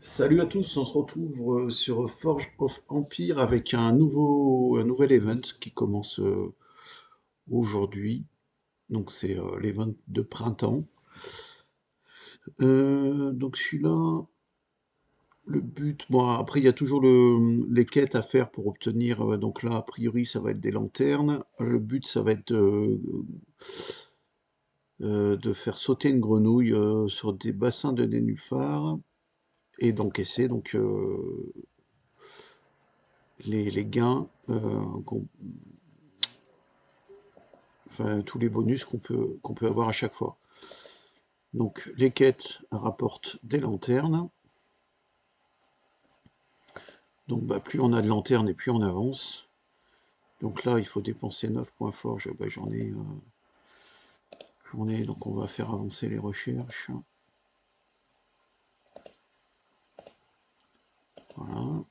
Salut à tous, on se retrouve sur Forge of Empire avec un nouvel event qui commence aujourd'hui. Donc c'est l'event de printemps. Donc celui-là, le but, bon après il y a toujours les quêtes à faire pour obtenir. Donc là a priori ça va être des lanternes. Le but ça va être de faire sauter une grenouille sur des bassins de nénuphars et d'encaisser donc les gains enfin tous les bonus qu'on peut avoir à chaque fois. Donc les quêtes rapportent des lanternes. Donc bah, plus on a de lanternes et plus on avance. Donc là il faut dépenser 9 points forge. Bah, j'en ai, donc on va faire avancer les recherches. Voilà.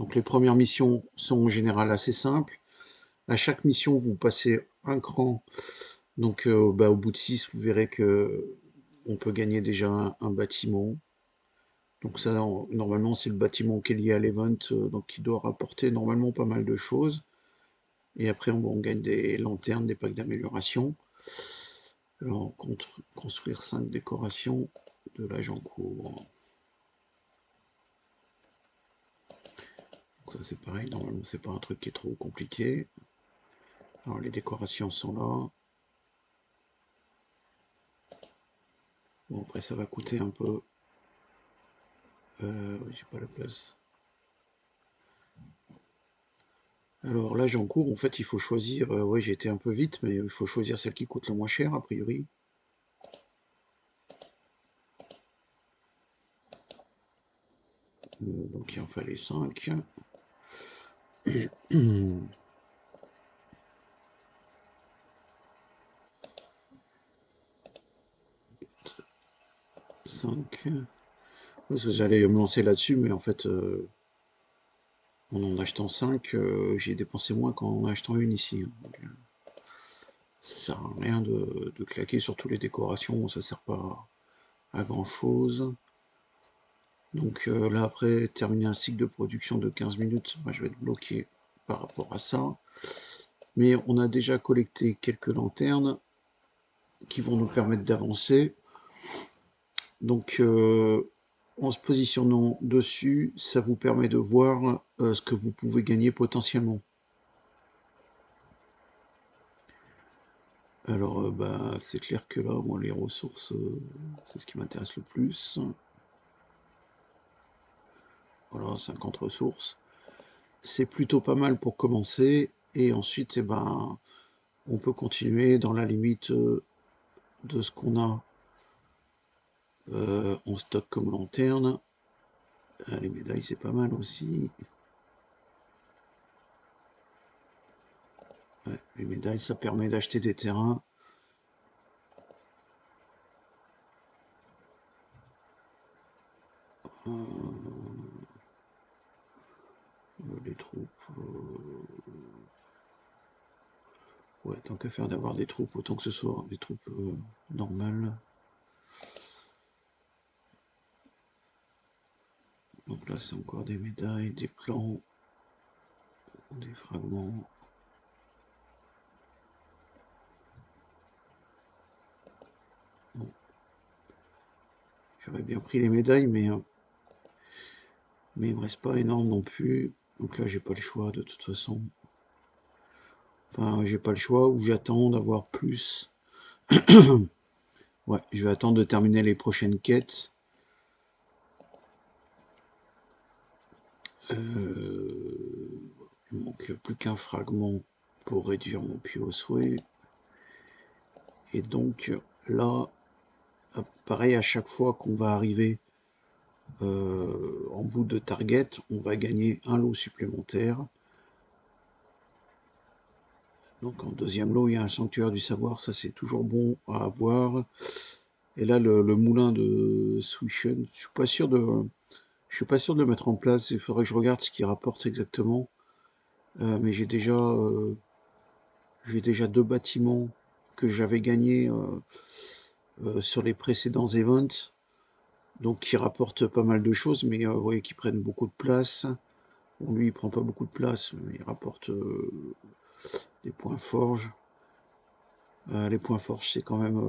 Donc les premières missions sont en général assez simples. À chaque mission vous passez un cran. Donc bah, au bout de 6 vous verrez que on peut gagner déjà un bâtiment. Donc ça, normalement, c'est le bâtiment qui est lié à l'event, donc qui doit rapporter normalement pas mal de choses. Et après, on gagne des lanternes, des packs d'amélioration. Alors, construire 5 décorations de l'âge en cours. Donc ça, c'est pareil, normalement, c'est pas un truc qui est trop compliqué. Alors, les décorations sont là. Bon, après, ça va coûter un peu. J'ai pas la place. Alors, l'âge en cours, en fait, il faut choisir. Ouais, j'ai été un peu vite, mais il faut choisir celle qui coûte le moins cher, a priori. Donc, il en fallait 5. 5. Parce que j'allais me lancer là-dessus, mais en fait, en achetant 5, j'ai dépensé moins qu'en achetant une ici, hein. Donc, ça sert à rien de claquer sur toutes les décorations, ça sert pas à grand-chose. Donc là, après, terminer un cycle de production de 15 minutes, moi, je vais être bloqué par rapport à ça. Mais on a déjà collecté quelques lanternes qui vont nous permettre d'avancer. Donc, en se positionnant dessus, ça vous permet de voir ce que vous pouvez gagner potentiellement. Alors, bah, c'est clair que là, moi, les ressources, c'est ce qui m'intéresse le plus. Voilà, 50 ressources. C'est plutôt pas mal pour commencer. Et ensuite, eh ben, on peut continuer dans la limite de ce qu'on a en stock comme lanterne. Les médailles, c'est pas mal aussi. Ouais, les médailles, ça permet d'acheter des terrains. Les troupes. Ouais, tant qu'à faire d'avoir des troupes, autant que ce soit des troupes normales. Donc là, c'est encore des médailles, des plans, des fragments. Bon, j'aurais bien pris les médailles, mais il me reste pas énorme non plus. Donc là, j'ai pas le choix de toute façon. Enfin, j'ai pas le choix ou j'attends d'avoir plus. Ouais, je vais attendre de terminer les prochaines quêtes. Il me manque plus qu'un fragment pour réduire mon puits au souhait. Et donc là, pareil, à chaque fois qu'on va arriver en bout de target, on va gagner un lot supplémentaire. Donc en deuxième lot, il y a un sanctuaire du savoir, ça c'est toujours bon à avoir. Et là, le moulin de Swishen, je suis pas sûr de le mettre en place. Il faudrait que je regarde ce qu'il rapporte exactement. Mais j'ai déjà deux bâtiments que j'avais gagnés sur les précédents events. donc qui rapportent pas mal de choses, mais vous voyez qu'ils prennent beaucoup de place. Bon, lui, il prend pas beaucoup de place, mais il rapporte des points forges. Les points forges, c'est quand même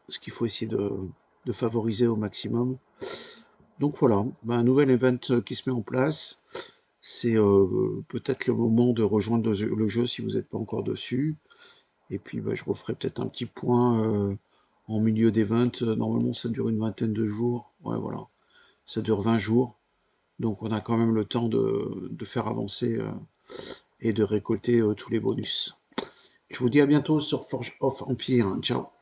ce qu'il faut essayer de favoriser au maximum. Donc voilà, ben, un nouvel event qui se met en place. C'est peut-être le moment de rejoindre le jeu si vous n'êtes pas encore dessus. Et puis bah, je referai peut-être un petit point en milieu d'event. Normalement ça dure une vingtaine de jours. Ouais voilà, ça dure 20 jours. Donc on a quand même le temps de faire avancer et de récolter tous les bonus. Je vous dis à bientôt sur Forge of Empire. Ciao.